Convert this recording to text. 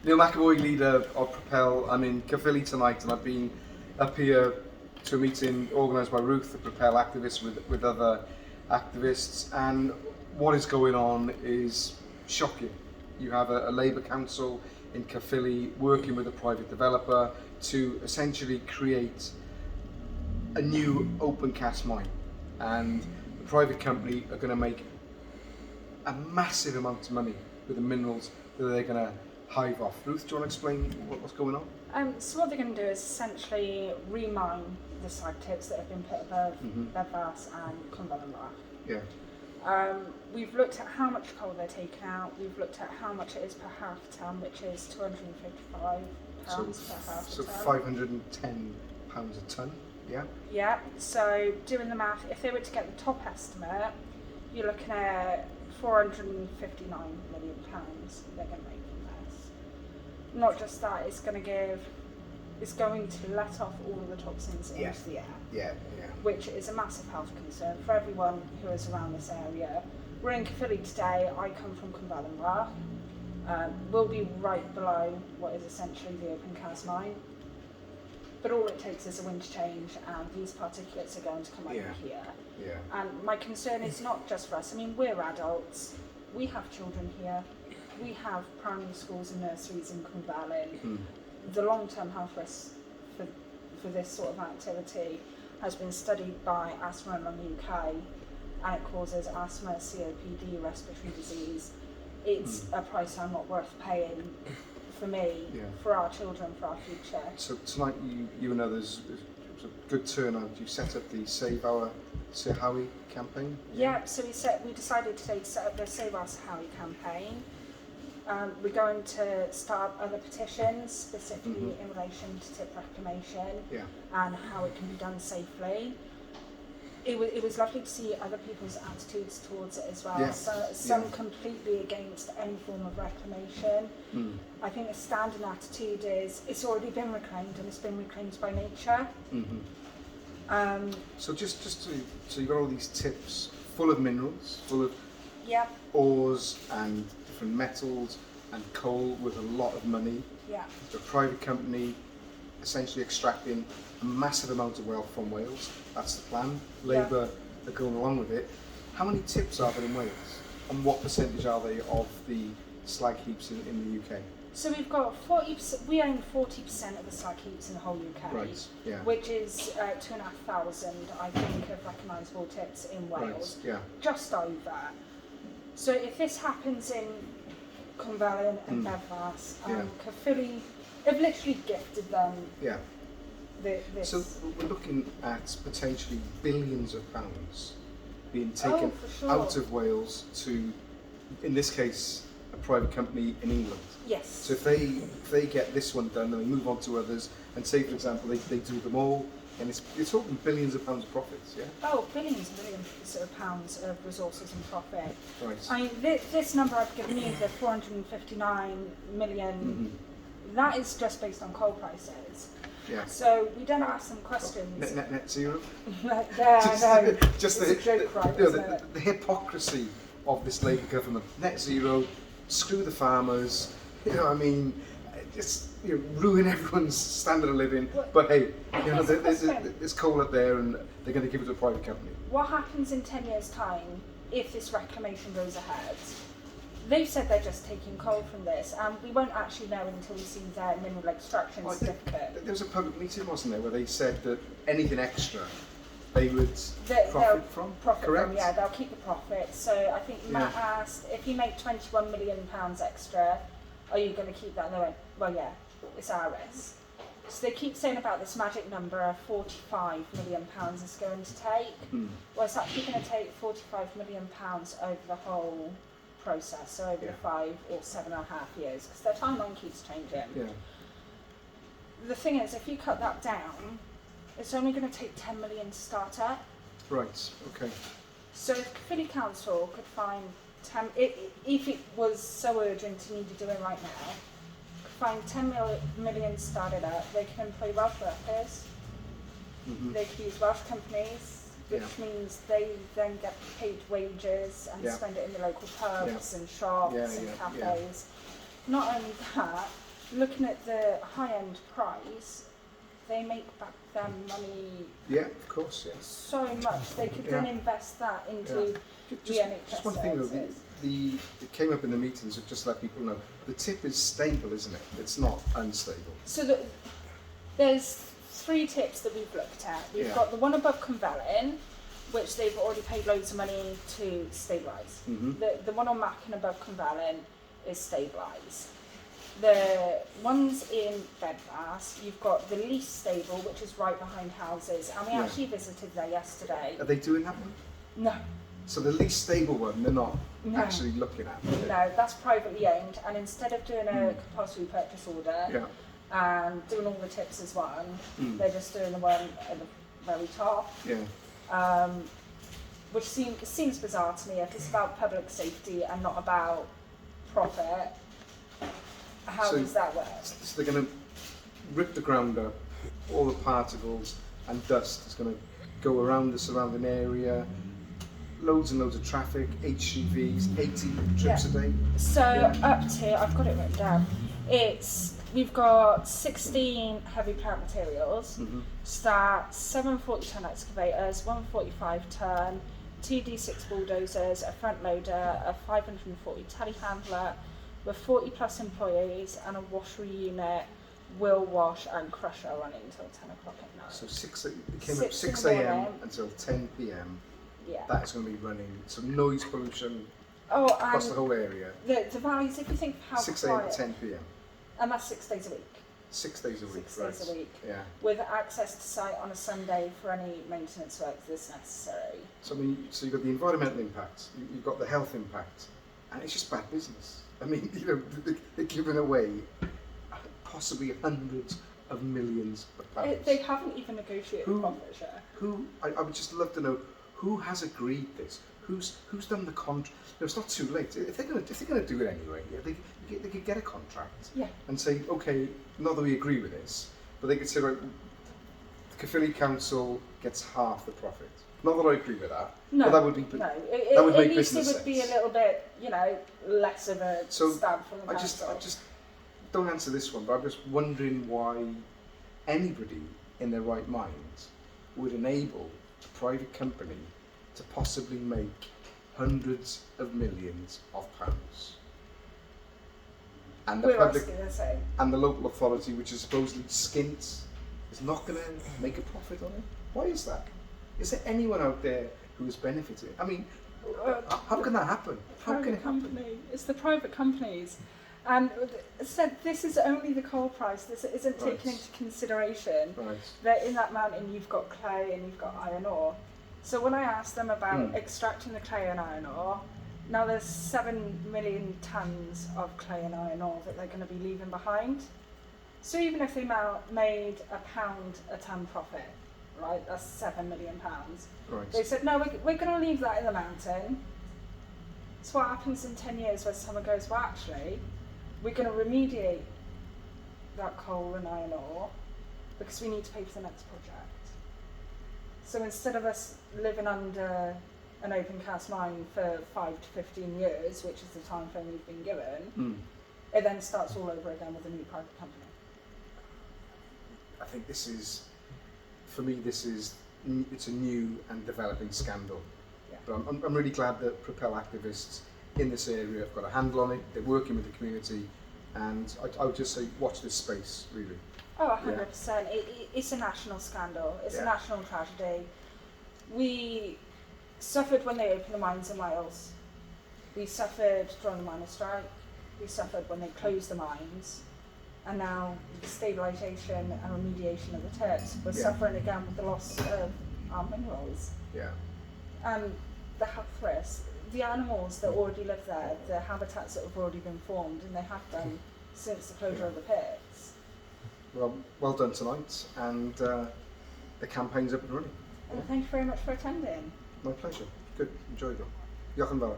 Neil McAvoy, leader of Propel. I'm in Caerphilly tonight, and I've been up here to a meeting organised by Ruth, the Propel activist, with other activists. And what is going on is shocking. You have a Labour council in Caerphilly working with a private developer to essentially create a new open cast mine, and the private company are going to make a massive amount of money with the minerals that they're going to hive off. Ruth, do you want to explain what's going on? So what they're going to do is essentially remine the slag tips that have been put above Bedwas and Clonfellan. Yeah. We've looked at how much coal they're taking out. We've looked at how much it is per half ton, which is £255 per half So ton. £510 a ton. Yeah. Yeah. So doing the math, if they were to get the top estimate, you're looking at £459 million they're going to make from this. Not just that, it's going to let off all of the toxins into the air. Yeah. Which is a massive health concern for everyone who is around this area. We're in Caerphilly today. I come from Clonfellan. We'll be right below what is essentially the open cast mine. But all it takes is a wind change, and these particulates are going to come over here. Yeah. And my concern is not just for us. I mean, we're adults. We have children here. We have primary schools and nurseries in Clonfellan. The long-term health risks for this sort of activity has been studied by Asthma in the UK, and it causes asthma, COPD, respiratory disease. It's a price I'm not worth paying for me, for our children, for our future. So tonight you and others, it was a good turnout. You set up the Save Our Sir Howie campaign? Yeah, so we decided today to set up the Save Our Sir Howie campaign. We're going to start other petitions, specifically in relation to tip reclamation and how it can be done safely. It was lovely to see other people's attitudes towards it as well. Yeah. So some completely against any form of reclamation. I think the standard attitude is it's already been reclaimed and it's been reclaimed by nature. So so you've got all these tips full of minerals, full of ores and different metals and coal with a lot of money. Yeah. The private company essentially extracting a massive amount of wealth from Wales. That's the plan. Labour are going along with it. How many tips are there in Wales? And what percentage are they of the slag heaps in the UK? So we've got 40%. We own 40% of the slag heaps in the whole UK, Right. Yeah. which is 2,500, I think, of recognisable tips in Wales. Right. Yeah. Just over. So if this happens in Clonfellan and Bedwas, Caerphilly have literally gifted them. Yeah. This. So we're looking at potentially billions of pounds being taken out of Wales to, in this case, a private company in England. Yes. So if they get this one done, then they move on to others, and say, for example, they do them all, and you're talking billions of pounds of profits, yeah? Oh, billions and billions of pounds of resources and profit. Right. I mean, this number I've given you, the 459 million, that is just based on coal prices. Yeah. So we don't ask them questions. Net zero? Just the joke, right? The hypocrisy of this Labour government. Net zero, screw the farmers, I mean, just ruin everyone's standard of living. But hey, there's coal up there and they're going to give it to a private company. What happens in 10 years' time if this reclamation goes ahead? They've said they're just taking coal from this, and we won't actually know until we see their mineral extraction certificate. There was a public meeting, wasn't there, where they said that anything extra they would profit from? Correct? Yeah, they'll keep the profit. So I think Matt asked, if you make £21 million extra, are you going to keep that? And they went, well, yeah, it's our risk. So they keep saying about this magic number of £45 million is going to take. Well, it's actually going to take £45 million over the whole process, so over the 5 or 7.5 years, because their timeline keeps changing. Yeah. The thing is, if you cut that down, it's only going to take 10 million to start up. Right. Okay. So if Caerphilly Council could find if it was so urgent to need to do it right now, could find 10 million started up, they can employ Welsh workers. They could use Welsh companies, which means they then get paid wages and spend it in the local pubs and shops and cafes. Not only that, looking at the high-end price, they make back their money Yeah, of course, yes. so much. They could then invest that into the NHS Just one thing though, services. it came up in the meetings, of just let people know, the tip is stable, isn't it? It's not unstable. So there's 3 tips that we've looked at. We've got the one above Cwmfelin, which they've already paid loads of money to stabilise. The one on Mackin above Cwmfelin is stabilised. The ones in Bedwas, you've got the least stable, which is right behind houses, and we actually visited there yesterday. Are they doing that one? No. So the least stable one, they're not actually looking at. No, that's privately owned, and instead of doing a compulsory purchase order and doing all the tips as one, they're just doing the one at the very top. Which seems bizarre to me. If it's about public safety and not about profit, how does that work? So they're going to rip the ground up, all the particles and dust is going to go around the surrounding area, loads and loads of traffic, HGVs, 80 trips a day. So up to, I've got it written down, we've got 16 heavy plant materials, start 7 40-ton excavators, 1 45-ton, 2 D6 bulldozers, a front loader, a 540 telehandler, with 40 plus employees and a washery unit, wheel wash and crusher running until 10 o'clock at night. So it came up 6 a.m. until 10 p.m. Yeah. That is going to be running some noise pollution and across the whole area. The valleys, if you think of how 6 a.m. quiet, to 10 p.m. and that's 6 days a week. 6 days a week, 6 days a week. Yeah. With access to site on a Sunday for any maintenance work that's necessary. So I mean, so you've got the environmental impact, you've got the health impact, and it's just bad business. I mean, you know, they're giving away possibly hundreds of millions of pounds. They haven't even negotiated a profit share. I would just love to know who has agreed this. Who's done the contract? No, it's not too late. If they're going to do it anyway, they could get a contract and say, okay, not that we agree with this, but they could say, right, the Caerphilly Council gets half the profit. Not that I agree with that. No, but that would be that would make business sense. At least it would be a little bit, less of a stab from the council. I just don't answer this one, but I'm just wondering why anybody in their right mind would enable a private company to possibly make hundreds of millions of pounds. And the public and the local authority, which is supposedly skint, is not going to make a profit on it. Why is that? Is there anyone out there who is benefiting? I mean, how can that happen? How can it happen? It's the private companies. And said this is only the coal price. This isn't taken into consideration that in that mountain you've got clay and you've got iron ore. So when I asked them about extracting the clay and iron ore, now there's 7 million tonnes of clay and iron ore that they're going to be leaving behind. So even if they made £1 a tonne profit, right, that's £7 million. They said, no, we're going to leave that in the mountain. So what happens in 10 years when someone goes, well, actually, we're going to remediate that coal and iron ore because we need to pay for the next project. So instead of us living under an open cast mine for 5 to 15 years, which is the time frame we've been given, it then starts all over again with a new private company. I think this is, for me, it's a new and developing scandal. Yeah. But I'm really glad that Propel activists in this area have got a handle on it. They're working with the community, and I would just say watch this space, really. Oh, 100%. It's a national scandal. It's a national tragedy. We suffered when they opened the mines in Wales. We suffered during the miners' strike. We suffered when they closed the mines. And now the stabilisation and remediation of the tips. We're suffering again with the loss of our minerals. Yeah. And the health risks. The animals that already live there, the habitats that have already been formed, and they have done since the closure of the pits. Well done tonight, and the campaign's up and running. And thank you very much for attending. My pleasure. Good, enjoyed it. Diolch yn fawr.